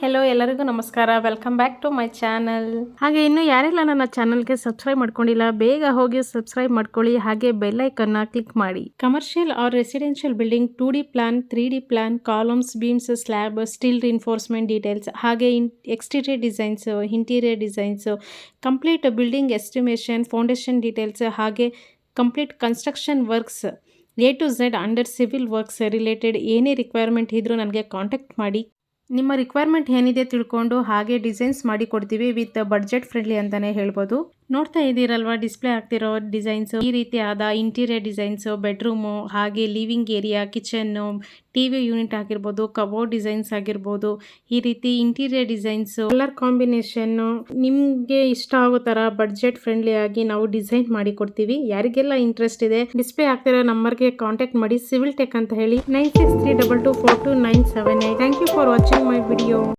Hello ಎಲ್ಲರಿಗೂ ನಮಸ್ಕಾರ. Welcome back to my channel. ಹಾಗೆ ಇನ್ನು ಯಾರೆಲ್ಲ ನನ್ನ ಚಾನಲ್ಗೆ ಸಬ್ಸ್ಕ್ರೈಬ್ ಮಾಡ್ಕೊಂಡಿಲ್ಲ ಬೇಗ ಹೋಗಿ ಸಬ್ಸ್ಕ್ರೈಬ್ ಮಾಡ್ಕೊಳ್ಳಿ, ಹಾಗೆ ಬೆಲ್ ಐಕನ್ನ ಕ್ಲಿಕ್ ಮಾಡಿ. Commercial or residential building 2D plan, 3D plan, columns, beams, slab, steel reinforcement details, ಹಾಗೆ exterior designs, interior designs, complete building estimation, foundation details, ಹಾಗೆ complete construction works A to Z under civil works related ಏನೇ requirement ಇದ್ರೂ ನನಗೆ contact ಮಾಡಿ. ನಿಮ್ಮ requirement ಏನಿದೆ ತಿಳ್ಕೊಂಡು ಹಾಗೆ ಡಿಸೈನ್ಸ್ ಮಾಡಿ ಕೊಡ್ತೀವಿ ವಿತ್ ಬಡ್ಜೆಟ್ ಫ್ರೆಂಡ್ಲಿ ಅಂತಾನೆ ಹೇಳ್ಬೋದು. ನೋಡ್ತಾ ಇದ್ದೀರಲ್ವಾ ಡಿಸ್ಪ್ಲೇ ಆಗ್ತಿರೋ ಡಿಸೈನ್ಸ್, ಈ ರೀತಿ ಆದ ಇಂಟೀರಿಯರ್ ಡಿಸೈನ್ಸ್, ಬೆಡ್ರೂಮು, ಹಾಗೆ living area, kitchen, TV unit ಆಗಿರ್ಬೋದು, ಕಬೋರ್ಡ್ ಡಿಸೈನ್ಸ್ ಆಗಿರ್ಬೋದು, ಈ ರೀತಿ ಇಂಟೀರಿಯರ್ ಡಿಸೈನ್ಸ್, ಕಲರ್ ಕಾಂಬಿನೇಷನ್ ನಿಮ್ಗೆ ಇಷ್ಟ ಆಗೋ ತರ ಬಡ್ಜೆಟ್ ಫ್ರೆಂಡ್ಲಿ ಆಗಿ ನಾವು ಡಿಸೈನ್ ಮಾಡಿ ಕೊಡ್ತೀವಿ. ಯಾರಿಗೆಲ್ಲ ಇಂಟ್ರೆಸ್ಟ್ ಇದೆ ಡಿಸ್ಪ್ಲೇ ಆಗ್ತಿರೋ ನಂಬರ್ಗೆ ಕಾಂಟ್ಯಾಕ್ಟ್ ಮಾಡಿ. ಸಿವಿಲ್ ಟೆಕ್ ಅಂತ ಹೇಳಿ 9632242978. Thank you for watching my video.